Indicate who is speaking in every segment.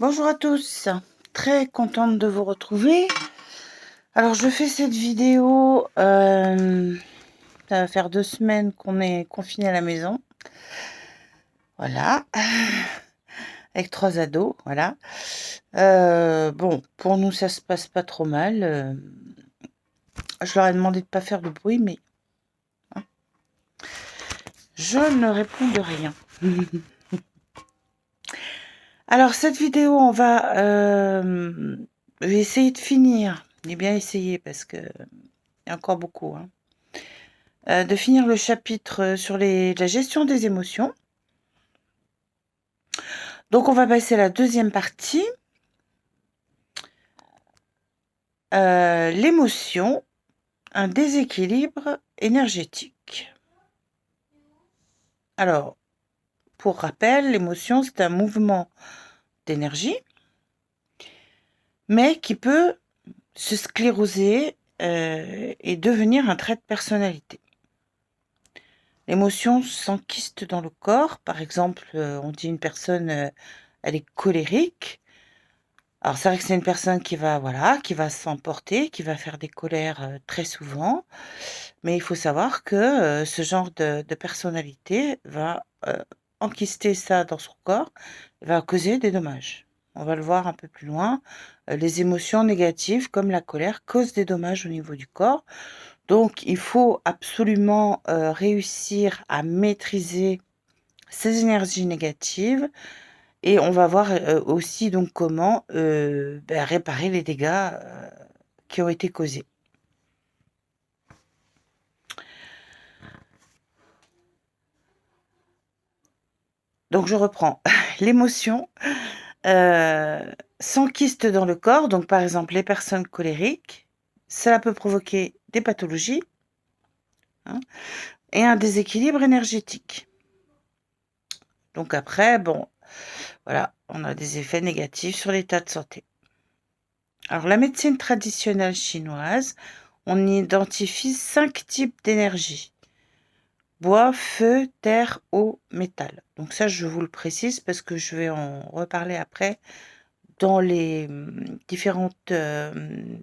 Speaker 1: Bonjour à tous, très contente de vous retrouver. Alors je fais cette vidéo, ça va faire 2 semaines qu'on est confinés à la maison. Voilà, avec 3 ados, voilà. Bon, pour nous ça se passe pas trop mal, je leur ai demandé de pas faire de bruit, mais hein, je ne réponds de rien. Alors cette vidéo, on va, je vais essayer de finir. J'ai bien essayé parce qu'il y a encore beaucoup, hein. De finir le chapitre sur la gestion des émotions. Donc on va passer à la deuxième partie. L'émotion, un déséquilibre énergétique. Alors, pour rappel, l'émotion, c'est un mouvement d'énergie, mais qui peut se scléroser et devenir un trait de personnalité. L'émotion s'enquiste dans le corps. Par exemple, on dit une personne, elle est colérique. Alors c'est vrai que c'est une personne qui va, voilà, qui va s'emporter, qui va faire des colères, très souvent. Mais il faut savoir que, ce genre de personnalité va, enquister ça dans son corps, va causer des dommages. On va le voir un peu plus loin, les émotions négatives comme la colère causent des dommages au niveau du corps. Donc il faut absolument, réussir à maîtriser ces énergies négatives et on va voir, aussi donc comment, réparer les dégâts, qui ont été causés. Donc je reprends. L'émotion, s'enquiste dans le corps, donc par exemple les personnes colériques, cela peut provoquer des pathologies, hein, et un déséquilibre énergétique. Donc après, bon, voilà, on a des effets négatifs sur l'état de santé. Alors la médecine traditionnelle chinoise, on identifie 5 types d'énergie: bois, feu, terre, eau, métal. Donc ça, je vous le précise parce que je vais en reparler après dans les différentes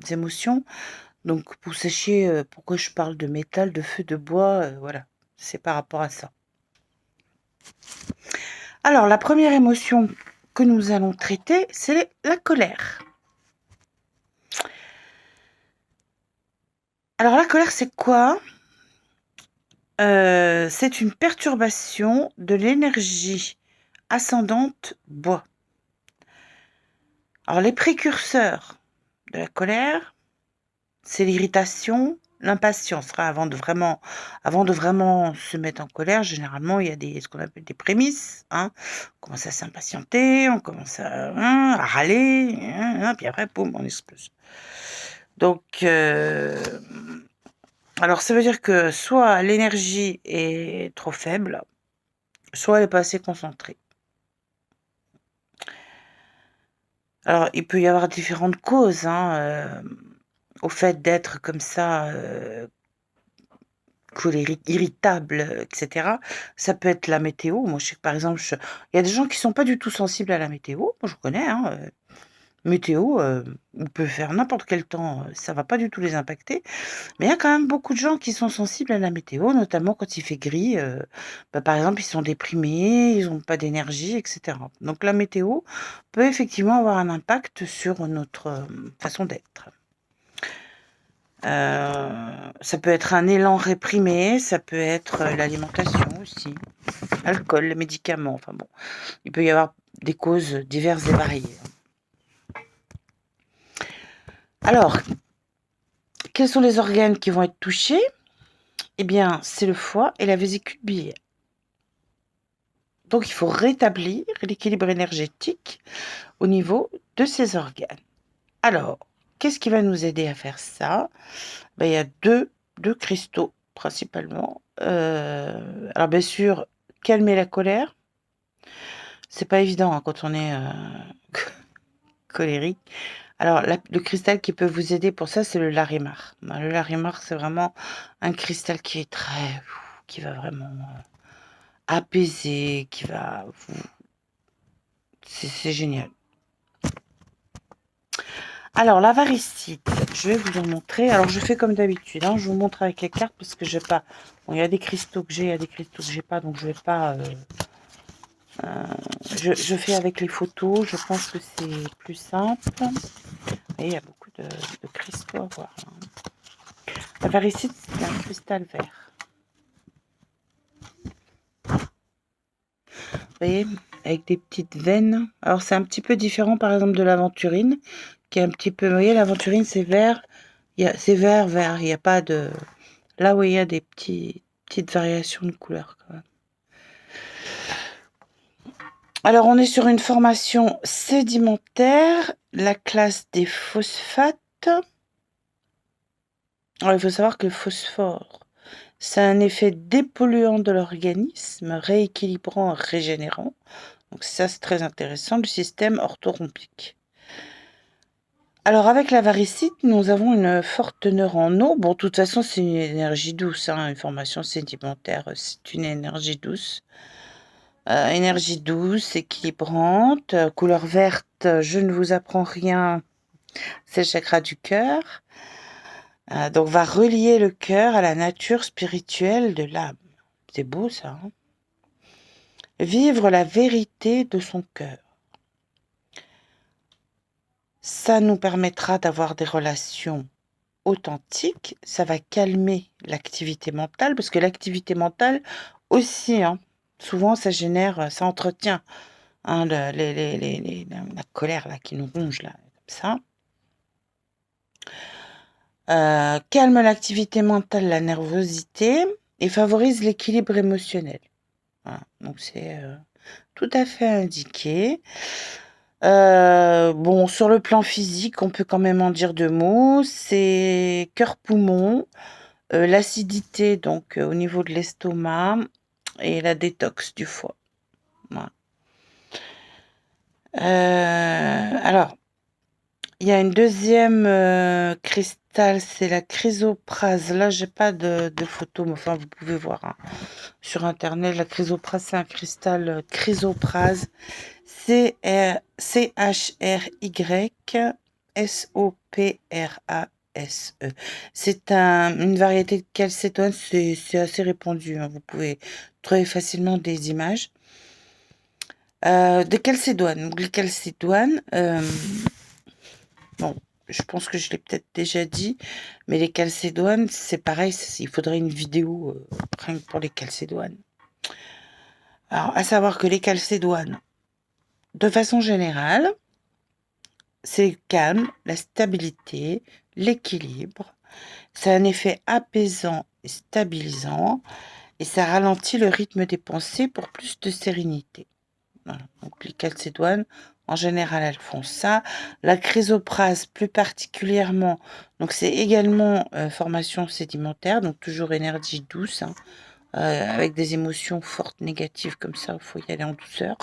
Speaker 1: émotions. Donc pour sachiez pourquoi je parle de métal, de feu, de bois, voilà, c'est par rapport à ça. Alors la première émotion que nous allons traiter, c'est la colère. Alors la colère, c'est quoi? C'est une perturbation de l'énergie ascendante bois. Alors les précurseurs de la colère, c'est l'irritation, l'impatience. Avant de vraiment se mettre en colère, généralement, il y a ce qu'on appelle des prémices, hein. On commence à s'impatienter, on commence à râler, puis après, boum, on explose. Donc, alors ça veut dire que soit l'énergie est trop faible, soit elle est pas assez concentrée. Alors, il peut y avoir différentes causes, hein, au fait d'être comme ça, colérique, irritable, et cetera. Ça peut être la météo. Moi, je sais que, par exemple, il y a des gens qui sont pas du tout sensibles à la météo. Moi, je connais, hein, météo, il peut faire n'importe quel temps, ça va pas du tout les impacter. Mais il y a quand même beaucoup de gens qui sont sensibles à la météo, notamment quand il fait gris, par exemple, ils sont déprimés, ils ont pas d'énergie et cetera. Donc la météo peut effectivement avoir un impact sur notre, façon d'être. Ça peut être un élan réprimé, ça peut être, l'alimentation aussi, l'alcool, les médicaments, enfin bon, il peut y avoir des causes diverses et variées. Alors, quels sont les organes qui vont être touchés? Eh bien, c'est le foie et la vésicule biliaire. Donc il faut rétablir l'équilibre énergétique au niveau de ces organes. Alors, qu'est-ce qui va nous aider à faire ça? Il y a deux cristaux principalement. Alors bien sûr, calmer la colère. C'est pas évident, hein, quand on est, colérique. Alors le cristal qui peut vous aider pour ça, c'est le larimar. Le larimar, c'est vraiment un cristal qui va vraiment, apaiser, qui va vous c'est génial. Alors, la varicite, je vais vous en montrer. Alors, je fais comme d'habitude, hein, je vous montre avec les cartes parce que je n'ai pas... Bon, il y a des cristaux que j'ai, il y a des cristaux que j'ai pas, donc je vais pas... je fais avec les photos, je pense que c'est plus simple. Et il y a beaucoup de cristaux à voir. Hein. La varicite, c'est un cristal vert. Vous voyez, avec des petites veines. Alors, c'est un petit peu différent, par exemple, de l'aventurine, qui est un petit peu... Vous voyez, l'aventurine, c'est vert. C'est vert, vert. Il n'y a pas de... Là où il y a des petites variations de couleurs, quand même. Alors, on est sur une formation sédimentaire, la classe des phosphates. Alors, il faut savoir que le phosphore, c'est un effet dépolluant de l'organisme, rééquilibrant, régénérant. Donc ça, c'est très intéressant, le système orthorhombique. Alors, avec la varicite, nous avons une forte teneur en eau. Bon, de toute façon, c'est une énergie douce. Hein. Une formation sédimentaire, c'est une énergie douce. Énergie douce, équilibrante, couleur verte, je ne vous apprends rien, c'est le chakra du cœur. Donc, va relier le cœur à la nature spirituelle de l'âme. C'est beau ça. Hein, vivre la vérité de son cœur. Ça nous permettra d'avoir des relations authentiques. Ça va calmer l'activité mentale, parce que l'activité mentale aussi, hein, souvent ça génère, ça entretient hein, la colère là, qui nous ronge, là, comme ça. Calme l'activité mentale, la nervosité, et favorise l'équilibre émotionnel. Voilà. Donc c'est tout à fait indiqué. Bon, sur le plan physique, on peut quand même en dire 2 mots. C'est cœur-poumon, l'acidité donc au niveau de l'estomac et la détox du foie. Voilà. Alors, il y a une deuxième cristal, c'est la chrysoprase. Là, j'ai pas de photo, mais enfin, vous pouvez voir hein, sur internet. La chrysoprase, c'est un cristal chrysoprase. CHRYSOPRASE. C'est une variété de calcédoine, c'est assez répandu. Hein, vous pouvez trouver facilement des images. De calcédoine. Donc, les calcédoines, bon, je pense que je l'ai peut-être déjà dit, mais les calcédoines, c'est pareil, il faudrait une vidéo rien que pour les calcédoines. Alors, à savoir que les calcédoines, de façon générale, c'est le calme, la stabilité, l'équilibre. C'est un effet apaisant et stabilisant, et ça ralentit le rythme des pensées pour plus de sérénité. Voilà. Donc, les calcédoines, en général, elles font ça. La chrysoprase, plus particulièrement, donc c'est également formation sédimentaire, donc toujours énergie douce, hein, avec des émotions fortes négatives comme ça, il faut y aller en douceur.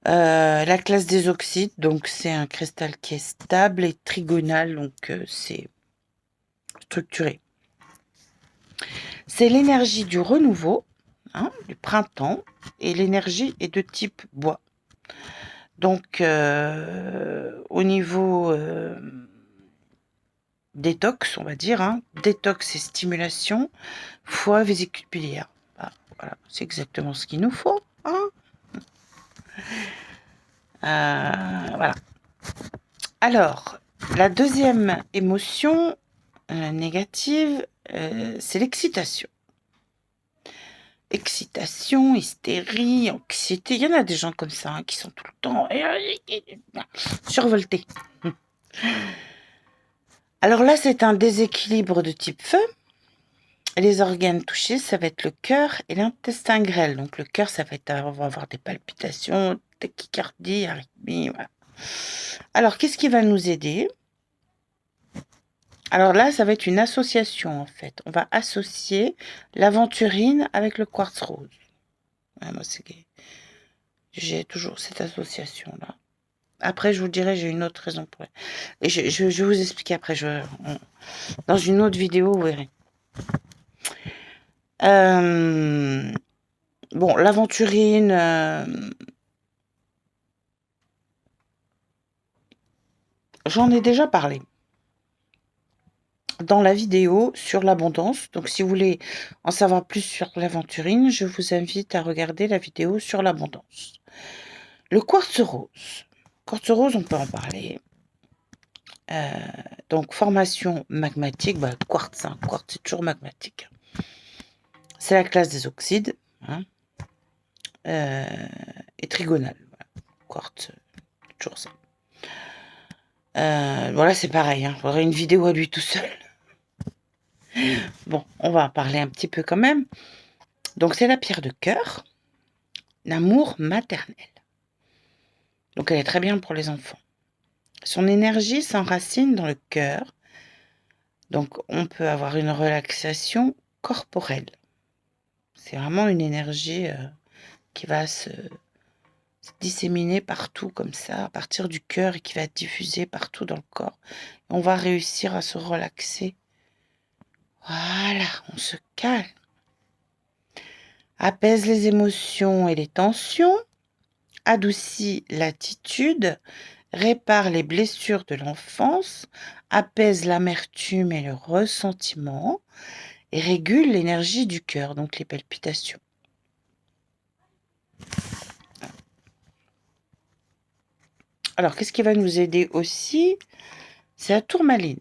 Speaker 1: La classe des oxydes, donc c'est un cristal qui est stable et trigonal, donc c'est structuré. C'est l'énergie du renouveau, hein, du printemps, et l'énergie est de type bois. Donc, au niveau détox, on va dire, hein, détox et stimulation, foie, vésicule biliaire. Ah, voilà, c'est exactement ce qu'il nous faut. Hein. Voilà. Alors, la deuxième émotion négative, c'est l'excitation. Excitation, hystérie, anxiété. Il y en a des gens comme ça hein, qui sont tout le temps survoltés. Alors là, c'est un déséquilibre de type feu. Les organes touchés, ça va être le cœur et l'intestin grêle. Donc le cœur, ça va être, on va avoir des palpitations, tachycardie, arythmie. Voilà. Alors, qu'est-ce qui va nous aider? Alors là, ça va être une association en fait. On va associer l'aventurine avec le quartz rose. Ouais, moi, j'ai toujours cette association-là. Après, je vous dirai, j'ai une autre raison pour elle. Et je vais vous expliquer après. Dans une autre vidéo, vous verrez. Bon, l'aventurine, j'en ai déjà parlé dans la vidéo sur l'abondance. Donc, si vous voulez en savoir plus sur l'aventurine, je vous invite à regarder la vidéo sur l'abondance. Le quartz rose. Quartz rose, on peut en parler. Donc, formation magmatique. Bah, quartz, hein, quartz, c'est toujours magmatique. C'est la classe des oxydes. Hein, et trigonale. Voilà. Quartz, toujours ça. Voilà, c'est pareil. Hein, faudrait une vidéo à lui tout seul. Bon, on va en parler un petit peu quand même. Donc, c'est la pierre de cœur. L'amour maternel. Donc, elle est très bien pour les enfants. Son énergie s'enracine dans le cœur. Donc, on peut avoir une relaxation corporelle. C'est vraiment une énergie qui va se disséminer partout comme ça, à partir du cœur et qui va être diffusée partout dans le corps. Et on va réussir à se relaxer. Voilà, on se calme. Apaise les émotions et les tensions. Adoucit l'attitude. Répare les blessures de l'enfance. Apaise l'amertume et le ressentiment. Et régule l'énergie du cœur, donc les palpitations. Alors, qu'est-ce qui va nous aider aussi? C'est la tourmaline.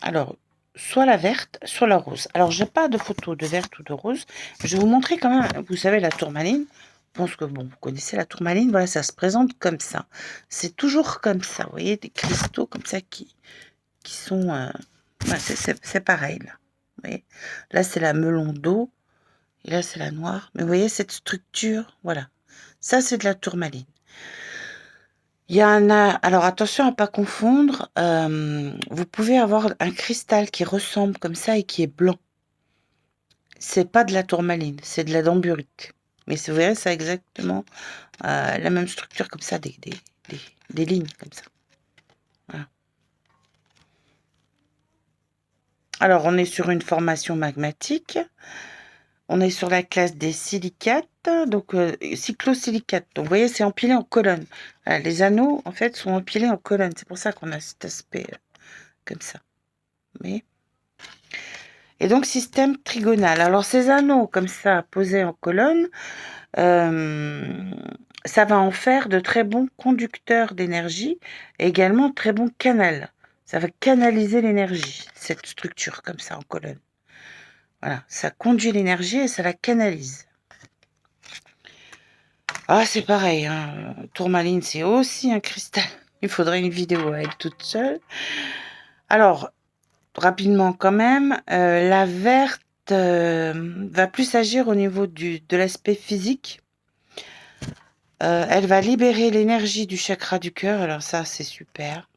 Speaker 1: Alors, soit la verte, soit la rose. Alors, j'ai pas de photo de verte ou de rose. Je vais vous montrer quand même, vous savez, la tourmaline. Je pense que, bon, vous connaissez la tourmaline. Voilà, ça se présente comme ça. C'est toujours comme ça, vous voyez, des cristaux comme ça qui sont... ouais, c'est pareil, là. Vous voyez, là, c'est la melon d'eau. Et là, c'est la noire. Mais vous voyez cette structure? Voilà. Ça, c'est de la tourmaline. Il y en a... Alors, attention à ne pas confondre. Vous pouvez avoir un cristal qui ressemble comme ça et qui est blanc. C'est pas de la tourmaline, c'est de la dendurite. Mais vous verrez, ça a exactement la même structure comme ça, des lignes comme ça. Voilà. Alors, on est sur une formation magmatique. On est sur la classe des silicates, donc cyclosilicates. Donc, vous voyez, c'est empilé en colonne. Voilà, les anneaux, en fait, sont empilés en colonne. C'est pour ça qu'on a cet aspect comme ça. Mais... Et donc, système trigonal. Alors, ces anneaux, comme ça, posés en colonne, ça va en faire de très bons conducteurs d'énergie et également très bons canals. Ça va canaliser l'énergie, cette structure comme ça en colonne. Voilà, ça conduit l'énergie et ça la canalise. Ah, c'est pareil, hein. Tourmaline, c'est aussi un cristal. Il faudrait une vidéo à elle toute seule. Alors, rapidement quand même, la verte va plus agir au niveau de l'aspect physique. Elle va libérer l'énergie du chakra du cœur, alors ça c'est super.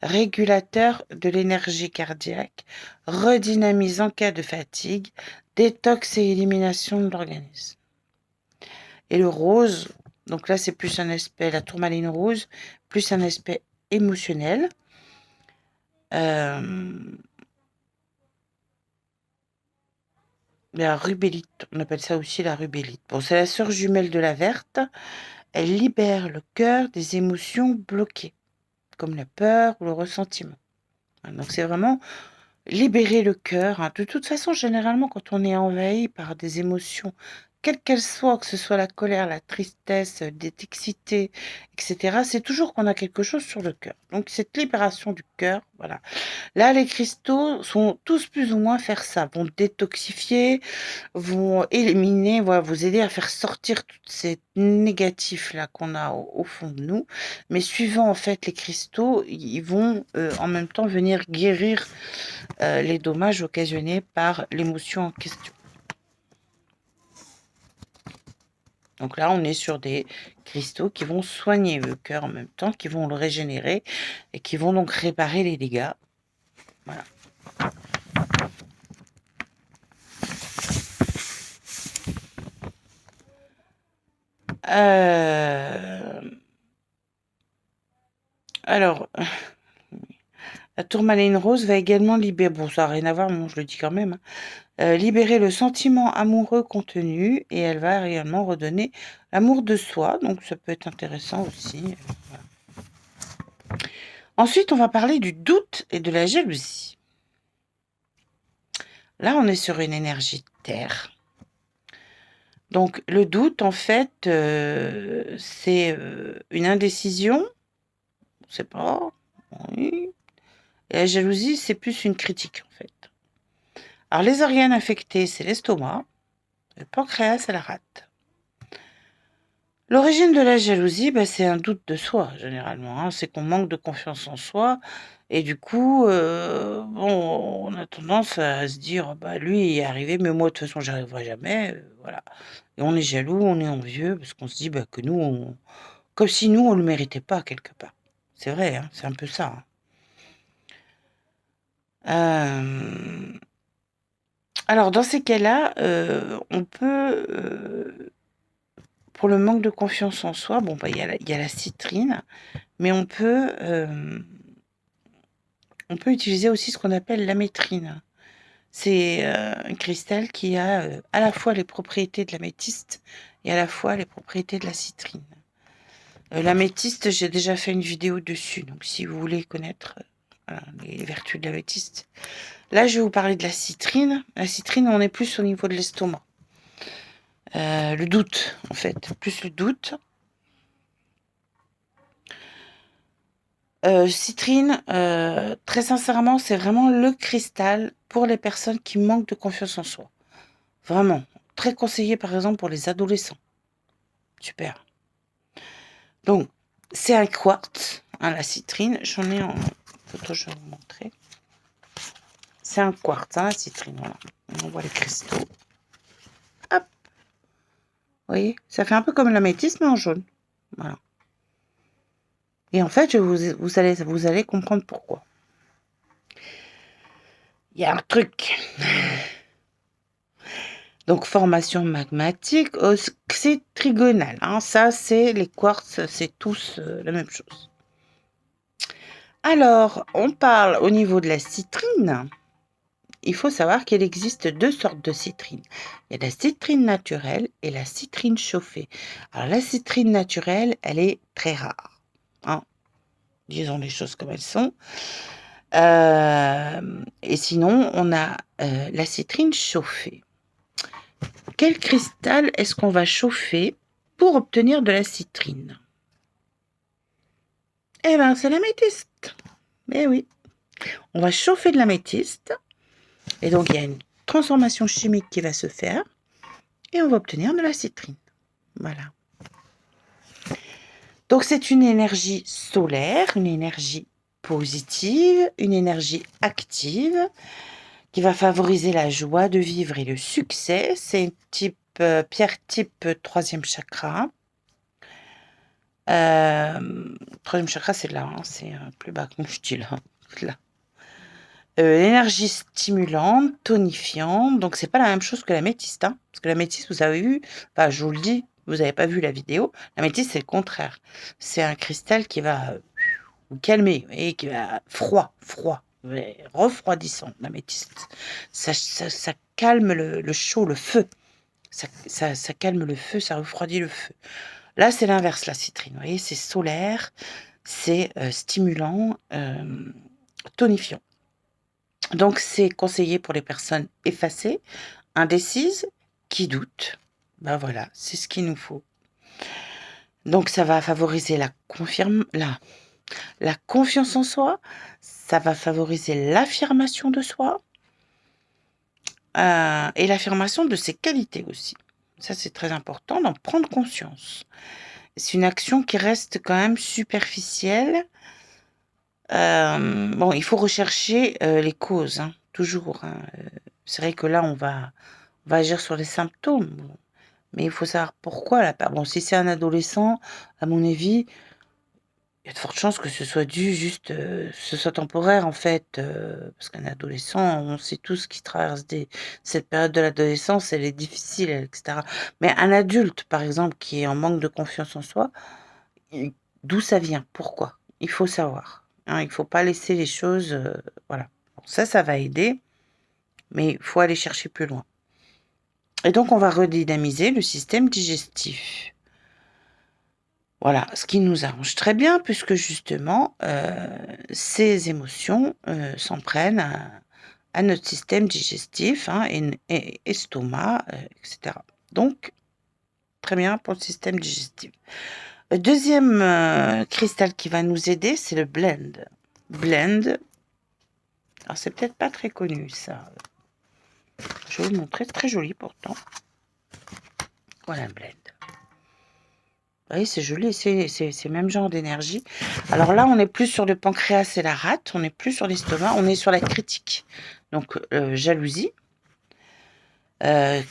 Speaker 1: Régulateur de l'énergie cardiaque, redynamise en cas de fatigue, détox et élimination de l'organisme. Et le rose, donc là c'est plus un aspect, la tourmaline rose, plus un aspect émotionnel. La rubellite, on appelle ça aussi la rubellite. Bon, c'est la sœur jumelle de la verte. Elle libère le cœur des émotions bloquées, comme la peur ou le ressentiment. Donc c'est vraiment libérer le cœur. Hein. De toute façon, généralement, quand on est envahi par des émotions, quelles qu'elles soient, que ce soit la colère, la tristesse, d'être excité, etc., c'est toujours qu'on a quelque chose sur le cœur. Donc cette libération du cœur, voilà. Là, les cristaux sont tous plus ou moins faire ça, vont détoxifier, vont éliminer, voilà, vous aider à faire sortir toutes ces négatifs là qu'on a au fond de nous. Mais suivant en fait les cristaux, ils vont en même temps venir guérir les dommages occasionnés par l'émotion en question. Donc là, on est sur des cristaux qui vont soigner le cœur en même temps, qui vont le régénérer et qui vont donc réparer les dégâts. Voilà. Alors, la tourmaline rose va également libérer, bon ça n'a rien à voir, mais bon, je le dis quand même, hein, libérer le sentiment amoureux contenu et elle va réellement redonner l'amour de soi, donc ça peut être intéressant aussi. Voilà. Ensuite, on va parler du doute et de la jalousie. Là, on est sur une énergie terre. Donc, le doute, en fait, c'est une indécision. On ne sait pas. Oui. Et la jalousie, c'est plus une critique, en fait. Alors, les organes affectés, c'est l'estomac. Le pancréas, c'est la rate. L'origine de la jalousie, c'est un doute de soi, généralement, hein. C'est qu'on manque de confiance en soi et du coup, bon, on a tendance à se dire: «Bah, lui, il est arrivé, mais moi, de toute façon, j'y arriverai jamais», voilà et on est jaloux, on est envieux parce qu'on se dit, que nous, on comme si nous, on le méritait pas quelque part. C'est vrai, hein, c'est un peu ça, hein. Alors dans ces cas-là, on peut, pour le manque de confiance en soi, bon, il y a la citrine, mais on peut utiliser aussi ce qu'on appelle l'amétrine. C'est, un cristal qui a, à la fois les propriétés de l'améthyste et à la fois les propriétés de la citrine. L'améthyste, j'ai déjà fait une vidéo dessus, donc si vous voulez connaître, voilà, les vertus de l'améthyste. Là, je vais vous parler de la citrine. La citrine, on est plus au niveau de l'estomac. Le doute, en fait, plus le doute. Citrine, très sincèrement, c'est vraiment le cristal pour les personnes qui manquent de confiance en soi. Vraiment, très conseillé, par exemple, pour les adolescents. Super. Donc, c'est un quartz, hein, la citrine. J'en ai en photo, je vais vous montrer. C'est un quartz, hein, la citrine, voilà. On voit les cristaux. Hop! Vous voyez? Ça fait un peu comme l'améthyste, mais en jaune. Voilà. Et en fait, vous allez comprendre pourquoi. Il y a un truc. Donc, formation magmatique, c'est trigonale, hein. Ça, c'est les quartz, c'est tous la même chose. Alors, on parle au niveau de la citrine. Il faut savoir qu'il existe 2 sortes de citrine. Il y a la citrine naturelle et la citrine chauffée. Alors, la citrine naturelle, elle est très rare, hein. Disons les choses comme elles sont. Et sinon, on a la citrine chauffée. Quel cristal est-ce qu'on va chauffer pour obtenir de la citrine? Eh ben, c'est l'améthyste. Eh oui. On va chauffer de l'améthyste. Et donc, il y a une transformation chimique qui va se faire. Et on va obtenir de la citrine. Voilà. Donc, c'est une énergie solaire, une énergie positive, une énergie active qui va favoriser la joie de vivre et le succès. C'est une pierre type 3e chakra. 3e chakra, c'est là, hein, c'est plus bas, comme je dis là. Là. L'énergie stimulante, tonifiante, donc c'est pas la même chose que l'améthyste, hein, parce que l'améthyste, vous avez vu, enfin, je vous le dis, vous n'avez pas vu la vidéo, l'améthyste, c'est le contraire. C'est un cristal qui va vous calmer, et qui va froid, refroidissant, l'améthyste. Ça calme le chaud, le feu. Ça calme le feu, ça refroidit le feu. Là, c'est l'inverse, la citrine. Vous voyez, c'est solaire, c'est stimulant, tonifiant. Donc, c'est conseillé pour les personnes effacées, indécises, qui doutent. Ben voilà, c'est ce qu'il nous faut. Donc, ça va favoriser la confiance en soi, ça va favoriser l'affirmation de soi et l'affirmation de ses qualités aussi. Ça, c'est très important d'en prendre conscience. C'est une action qui reste quand même superficielle. Bon, il faut rechercher les causes, hein, toujours. Hein. C'est vrai que là, on va agir sur les symptômes, bon. Mais il faut savoir pourquoi. Bon, si c'est un adolescent, à mon avis, il y a de fortes chances que ce soit dû juste, ce soit temporaire en fait, parce qu'un adolescent, on sait tous qu'il traverse cette période de l'adolescence, elle est difficile, etc. Mais un adulte, par exemple, qui est en manque de confiance en soi, d'où ça vient? Pourquoi? Il faut savoir, hein, il ne faut pas laisser les choses, voilà. Bon, ça va aider, mais il faut aller chercher plus loin. Et donc on va redynamiser le système digestif. Voilà, ce qui nous arrange très bien puisque justement, ces émotions, s'en prennent à notre système digestif, hein, et estomac, et cetera. Donc très bien pour le système digestif. Le 2e, cristal qui va nous aider, c'est le blend. Blend, alors c'est peut-être pas très connu ça. Je vais vous montrer, c'est très joli pourtant. Voilà, blend. Vous voyez, c'est joli, c'est le même genre d'énergie. Alors là, on est plus sur le pancréas et la rate, on n'est plus sur l'estomac, on est sur la critique. Donc, jalousie,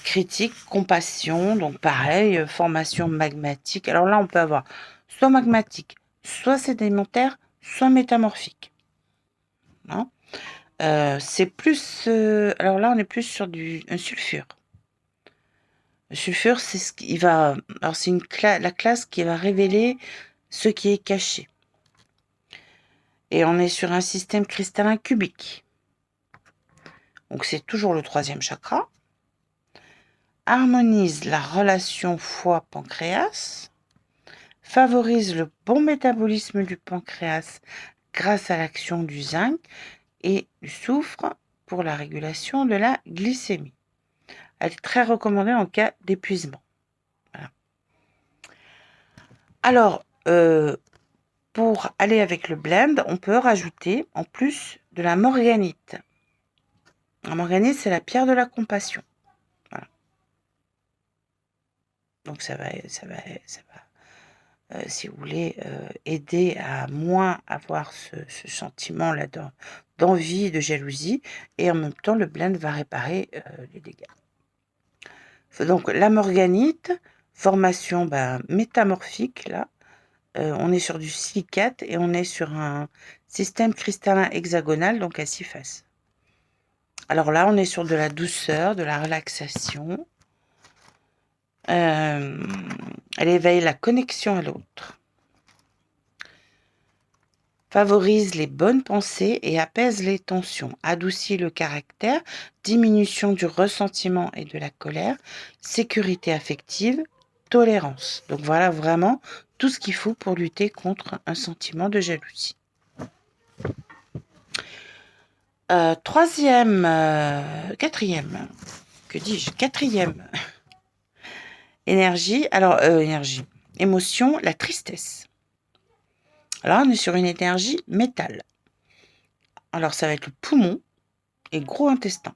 Speaker 1: critique, compassion, donc pareil, formation magmatique. Alors là, on peut avoir soit magmatique, soit sédimentaire, soit métamorphique. Hein. C'est plus... alors là, on est plus sur un sulfure. Le sulfure, c'est ce qui va... Alors, c'est la classe qui va révéler ce qui est caché. Et on est sur un système cristallin cubique. Donc, c'est toujours le 3e chakra. Harmonise la relation foie-pancréas. Favorise le bon métabolisme du pancréas grâce à l'action du zinc et du soufre pour la régulation de la glycémie. Elle est très recommandée en cas d'épuisement. Voilà. Alors, pour aller avec le blend, on peut rajouter en plus de la morganite. La morganite, c'est la pierre de la compassion. Voilà. Donc ça va si vous voulez, aider à moins avoir ce sentiment-là d'envie, de jalousie, et en même temps, le blend va réparer les dégâts. Donc la morganite, formation métamorphique, là, on est sur du silicate et on est sur un système cristallin hexagonal, donc à 6 faces. Alors là, on est sur de la douceur, de la relaxation. Elle éveille la connexion à l'autre. Favorise les bonnes pensées et apaise les tensions. Adoucit le caractère, diminution du ressentiment et de la colère, sécurité affective, tolérance. Donc voilà vraiment tout ce qu'il faut pour lutter contre un sentiment de jalousie. 3e, 4e, que dis-je? 4e énergie, alors émotion, la tristesse. Alors on est sur une énergie métal. Alors ça va être le poumon et gros intestin.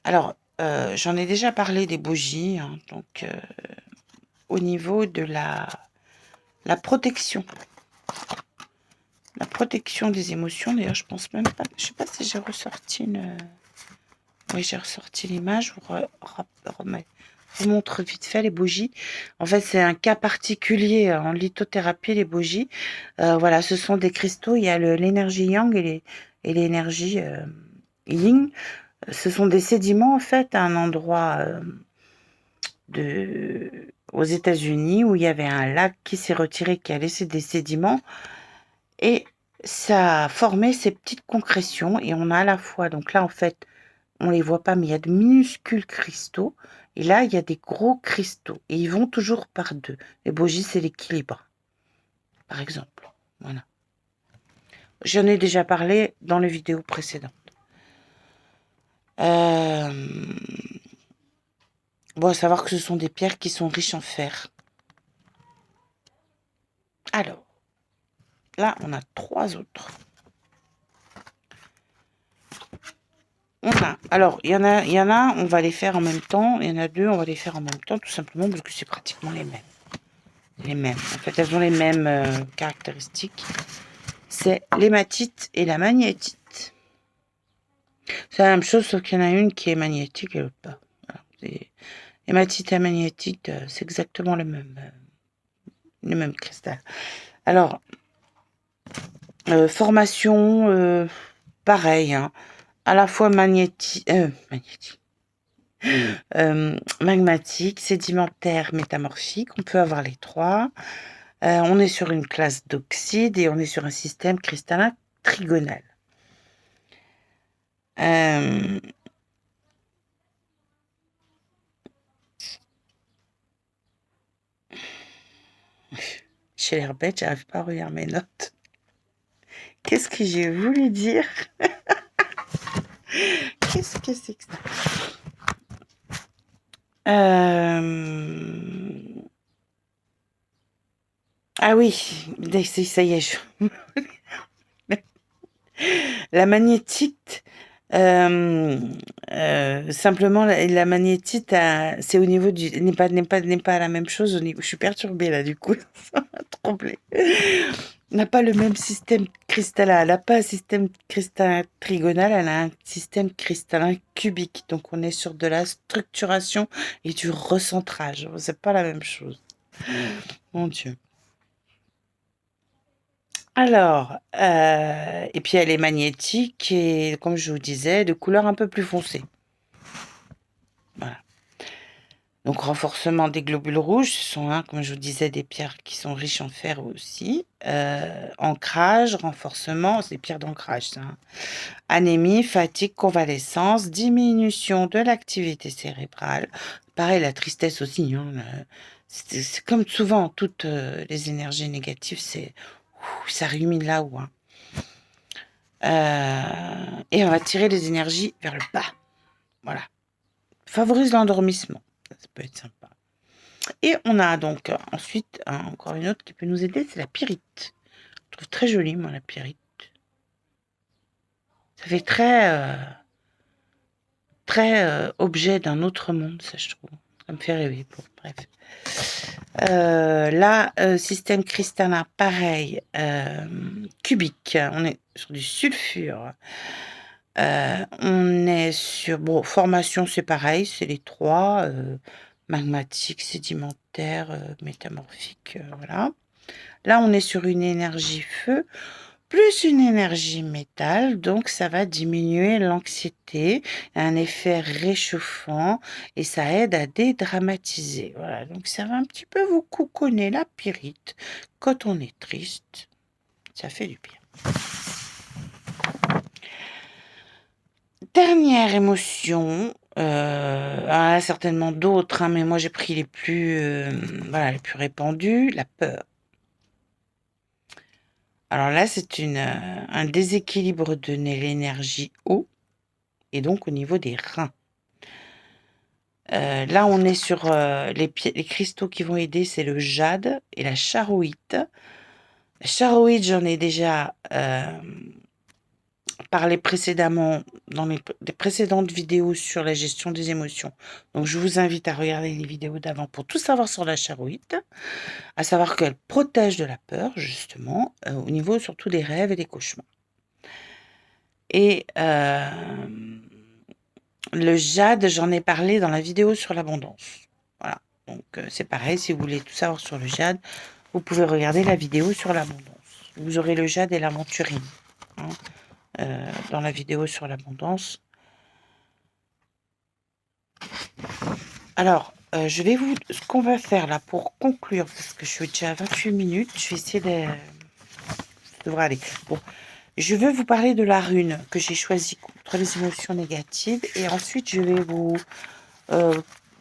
Speaker 1: Alors, j'en ai déjà parlé des bougies, hein, donc au niveau de la protection. La protection des émotions, d'ailleurs, je pense même pas, je sais pas si j'ai ressorti une... Oui, j'ai ressorti l'image, je vous montre vite fait les bougies. En fait, c'est un cas particulier en lithothérapie, les bougies. Voilà, ce sont des cristaux, il y a l'énergie yang et l'énergie yin. Ce sont des sédiments, en fait, à un endroit aux États-Unis où il y avait un lac qui s'est retiré, qui a laissé des sédiments. Et ça a formé ces petites concrétions. Et on a à la fois, donc là, en fait, on les voit pas, mais il y a de minuscules cristaux. Et là, il y a des gros cristaux. Et ils vont toujours par deux. Les bougies, c'est l'équilibre, par exemple. Voilà. J'en ai déjà parlé dans les vidéos précédentes. Bon, à savoir que ce sont des pierres qui sont riches en fer. Alors, là, on a 3 autres. Alors, il y en a, on va les faire en même temps. Il y en a 2, on va les faire en même temps, tout simplement parce que c'est pratiquement les mêmes. Les mêmes. En fait, elles ont les mêmes caractéristiques. C'est l'hématite et la magnétite. C'est la même chose, sauf qu'il y en a une qui est magnétique et l'autre pas. Voilà. Hématite et magnétite, c'est exactement le même cristal. Alors, formation, pareil, hein, à la fois magnétique, magmatique, sédimentaire, métamorphique. On peut avoir les 3. On est sur une classe d'oxyde et on est sur un système cristallin trigonal. J'ai l'air bête, j'arrive pas à relire mes notes. Qu'est-ce que j'ai voulu dire? Qu'est-ce que c'est que ça? Ah oui, ça y est, la magnétite, simplement la magnétite c'est au niveau du n'est pas la même chose au niveau, je suis perturbée là du coup, ça m'a troublée. N'a pas le même système cristallin, elle n'a pas un système cristallin trigonal, elle a un système cristallin cubique, donc on est sur de la structuration et du recentrage, c'est pas la même chose. Mon Dieu. Alors, et puis elle est magnétique et comme je vous disais, de couleur un peu plus foncée. Voilà. Donc renforcement des globules rouges, ce sont, comme je vous disais, des pierres qui sont riches en fer aussi. Ancrage, renforcement, c'est des pierres d'ancrage, ça. Anémie, fatigue, convalescence, diminution de l'activité cérébrale. Pareil, la tristesse aussi. C'est comme souvent, toutes les énergies négatives, ça rumine là-haut. Et on va tirer les énergies vers le bas. Voilà. Favorise l'endormissement. Ça peut être sympa. Et on a donc ensuite encore une autre qui peut nous aider, c'est la pyrite. Je trouve très jolie, moi, la pyrite. Ça fait très objet d'un autre monde, ça, je trouve. Ça me fait rêver. Bon, bref. Là, système cristallin, pareil, cubique. On est sur du sulfure. On est sur... Bon, formation, c'est pareil, c'est les trois. Magmatique, sédimentaire, métamorphique, voilà. Là, on est sur une énergie feu, plus une énergie métal, donc ça va diminuer l'anxiété, un effet réchauffant, et ça aide à dédramatiser. Voilà, donc ça va un petit peu vous couconner la pyrite. Quand on est triste, ça fait du bien. Dernière émotion, certainement d'autres, mais moi j'ai pris les plus, voilà, les plus répandues, la peur. Alors là, c'est un déséquilibre de l'énergie eau et donc au niveau des reins. Là, on est sur les cristaux qui vont aider, c'est le jade et la charoïte. La charoïte, j'en ai déjà parlé précédemment dans les précédentes vidéos sur la gestion des émotions. Donc, je vous invite à regarder les vidéos d'avant pour tout savoir sur la charoïte, à savoir qu'elle protège de la peur, justement, au niveau surtout des rêves et des cauchemars. Et le jade, j'en ai parlé dans la vidéo sur l'abondance. Voilà, donc c'est pareil, si vous voulez tout savoir sur le jade, vous pouvez regarder la vidéo sur l'abondance. Vous aurez le jade et l'aventurine dans la vidéo sur l'abondance. Alors, ce qu'on va faire là pour conclure, parce que je suis déjà à 28 minutes, je vais essayer de... Ça devrait aller. Bon, je veux vous parler de la rune que j'ai choisie contre les émotions négatives et ensuite je vais vous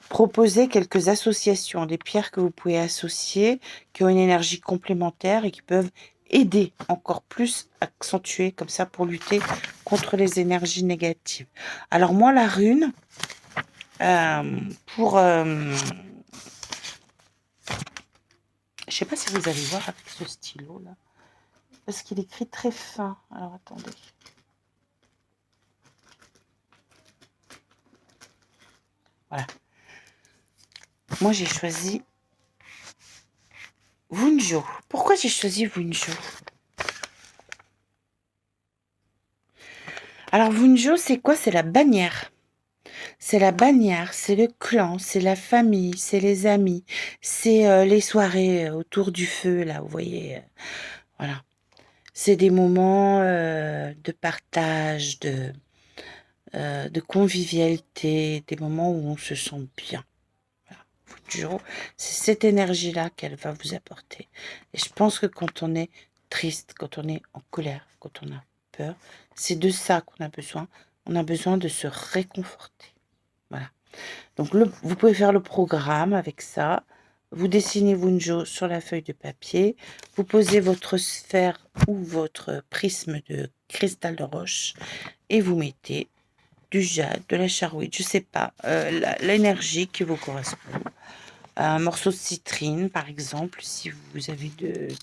Speaker 1: proposer quelques associations, des pierres que vous pouvez associer, qui ont une énergie complémentaire et qui peuvent aider encore plus, accentuer comme ça pour lutter contre les énergies négatives. Alors moi, la rune, je sais pas si vous allez voir avec ce stylo là, parce qu'il écrit très fin. Alors attendez. Voilà. Moi j'ai choisi Wunjo. Pourquoi j'ai choisi Wunjo? Alors Wunjo, c'est quoi? C'est la bannière. C'est la bannière, c'est le clan, c'est la famille, c'est les amis, c'est les soirées autour du feu, là, vous voyez. Voilà. C'est des moments de partage, de convivialité, des moments où on se sent bien. Voilà. C'est cette énergie-là qu'elle va vous apporter. Et je pense que quand on est triste, quand on est en colère, quand on a peur, c'est de ça qu'on a besoin. On a besoin de se réconforter. Voilà. Donc, vous pouvez faire le programme avec ça. Vous dessinez Wunjo sur la feuille de papier. Vous posez votre sphère ou votre prisme de cristal de roche et vous mettez du jade, de la charouite, je sais pas, l'énergie qui vous correspond. Un morceau de citrine, par exemple, si vous avez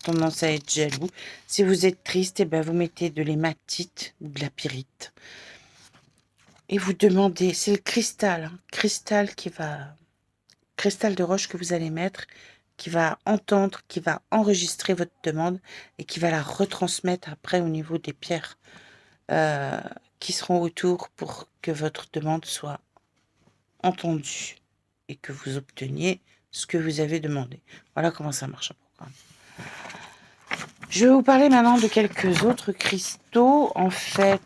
Speaker 1: tendance à être jaloux. Si vous êtes triste, eh ben, vous mettez de l'hématite ou de la pyrite. Et vous demandez, c'est le cristal, hein, cristal de roche que vous allez mettre, qui va entendre, qui va enregistrer votre demande et qui va la retransmettre après au niveau des pierres euh, qui seront autour pour que votre demande soit entendue et que vous obteniez ce que vous avez demandé. Voilà comment ça marche un programme. Je vais vous parler maintenant de quelques autres cristaux. En fait,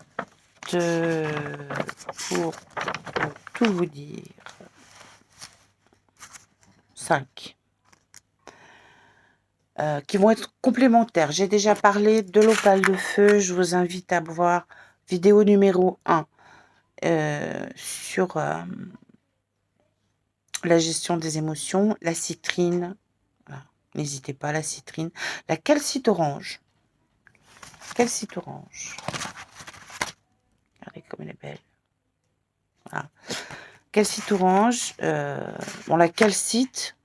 Speaker 1: pour tout vous dire, 5. Qui vont être complémentaires. J'ai déjà parlé de l'opale de feu. Je vous invite à voir vidéo numéro 1 sur la gestion des émotions, la citrine. Voilà. N'hésitez pas, la citrine. La calcite orange. Calcite orange. Regardez comme elle est belle. Voilà. Calcite orange. Bon, la calcite,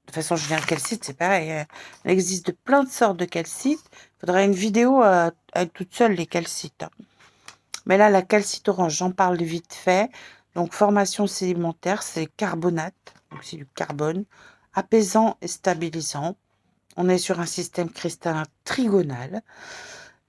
Speaker 1: de façon générale, calcite, c'est pareil. Il existe de plein de sortes de calcite. Il faudrait une vidéo à toute seule, les calcites. Mais là, la calcite orange, j'en parle vite fait. Donc, formation sédimentaire, c'est carbonate. Donc, c'est du carbone. Apaisant et stabilisant. On est sur un système cristallin trigonal.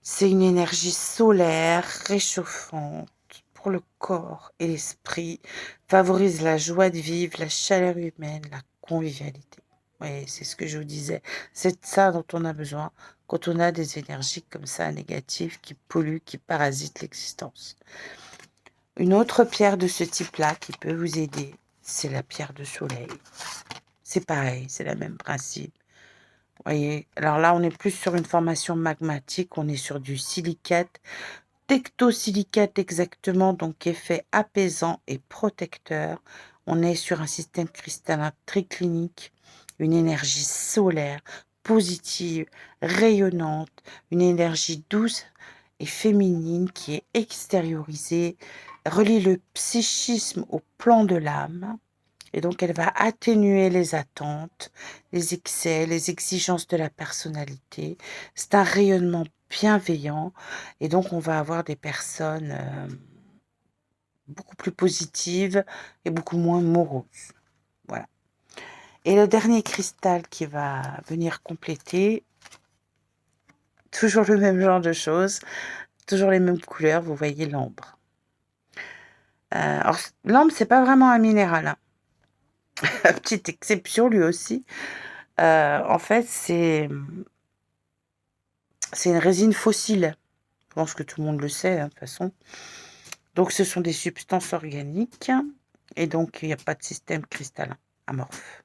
Speaker 1: C'est une énergie solaire, réchauffante pour le corps et l'esprit. Favorise la joie de vivre, la chaleur humaine, la convivialité. Oui, c'est ce que je vous disais. C'est de ça dont on a besoin quand on a des énergies comme ça négatives qui polluent, qui parasitent l'existence. Une autre pierre de ce type-là qui peut vous aider, c'est la pierre de soleil. C'est pareil, c'est le même principe. Voyez, alors là, on est plus sur une formation magmatique, on est sur du silicate, tectosilicate exactement, donc effet apaisant et protecteur. On est sur un système cristallin triclinique, une énergie solaire, positive, rayonnante, une énergie douce et féminine qui est extériorisée, relie le psychisme au plan de l'âme. Et donc, elle va atténuer les attentes, les excès, les exigences de la personnalité. C'est un rayonnement bienveillant. Et donc, on va avoir des personnes beaucoup plus positives et beaucoup moins moroses. Voilà. Et le dernier cristal qui va venir compléter, toujours le même genre de choses, toujours les mêmes couleurs, vous voyez l'ambre. Alors, l'ambre, c'est pas vraiment un minéral, hein. Petite exception, lui aussi. En fait, c'est une résine fossile. Je pense que tout le monde le sait, hein, de toute façon. Donc, ce sont des substances organiques. Et donc, il n'y a pas de système cristallin amorphe.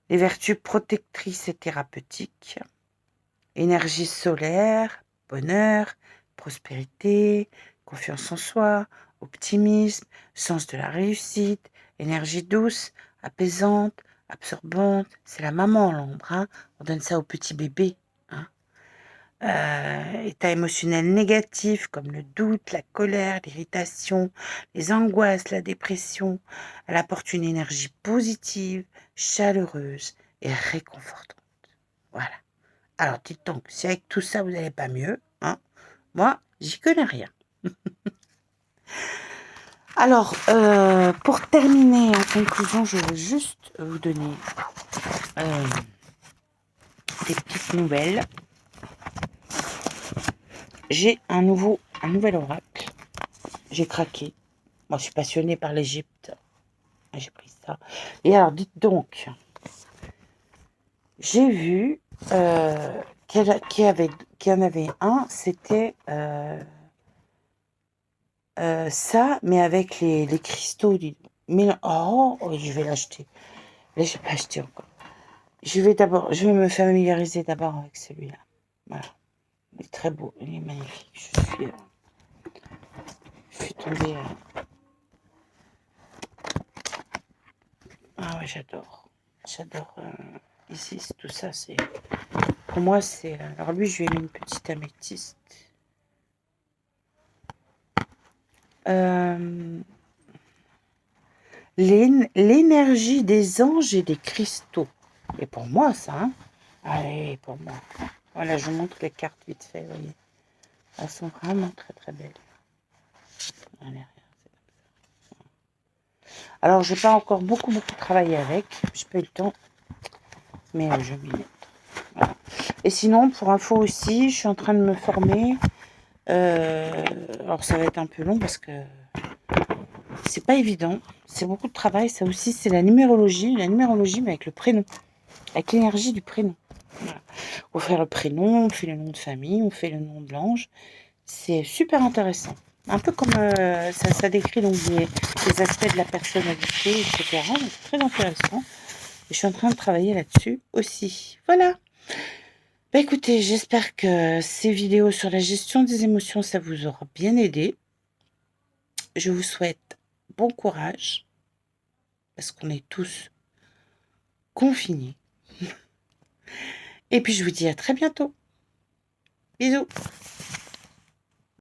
Speaker 1: Les vertus protectrices et thérapeutiques. Énergie solaire, bonheur, prospérité, confiance en soi, optimisme, sens de la réussite, énergie douce, apaisante, absorbante. C'est la maman, l'ombre, hein. On donne ça aux petits bébés, hein. État émotionnel négatif comme le doute, la colère, l'irritation, les angoisses, la dépression. Elle apporte une énergie positive, chaleureuse et réconfortante. Voilà. Alors dites donc, si avec tout ça vous n'allez pas mieux, hein, moi, j'y connais rien. Alors, pour terminer, en conclusion, je veux juste vous donner des petites nouvelles. J'ai un nouvel oracle. J'ai craqué. Moi, je suis passionnée par l'Égypte. J'ai pris ça. Et alors, dites donc, j'ai vu qu'il y en avait un, c'était ça, mais avec les cristaux. Mais oh, je vais l'acheter. Là, je vais pas acheter encore. Je vais me familiariser d'abord avec celui-là. Voilà. Il est très beau, il est magnifique. Je suis tombée. Ah ouais, j'adore. J'adore Isis, tout ça, c'est... Pour moi, c'est... Alors lui, je lui ai mis une petite améthyste. L'énergie des anges et des cristaux. Et pour moi, ça, hein. Allez, pour moi. Voilà, je vous montre les cartes vite fait, vous voyez. Elles sont vraiment très très belles. Allez, alors, j'ai pas encore beaucoup travaillé avec. J'ai pas eu le temps. Mais je vais m'y mettre. Voilà. Et sinon, pour info aussi, je suis en train de me former. Alors, ça va être un peu long parce que c'est pas évident. C'est beaucoup de travail. Ça aussi, c'est la numérologie. La numérologie, mais avec le prénom. Avec l'énergie du prénom. Voilà. On fait le prénom, on fait le nom de famille, on fait le nom de l'ange. C'est super intéressant. Un peu comme ça décrit donc les aspects de la personnalité, etc. Donc, c'est très intéressant. Et je suis en train de travailler là-dessus aussi. Voilà. Bah écoutez, j'espère que ces vidéos sur la gestion des émotions, ça vous aura bien aidé. Je vous souhaite bon courage, parce qu'on est tous confinés. Et puis je vous dis à très bientôt. Bisous.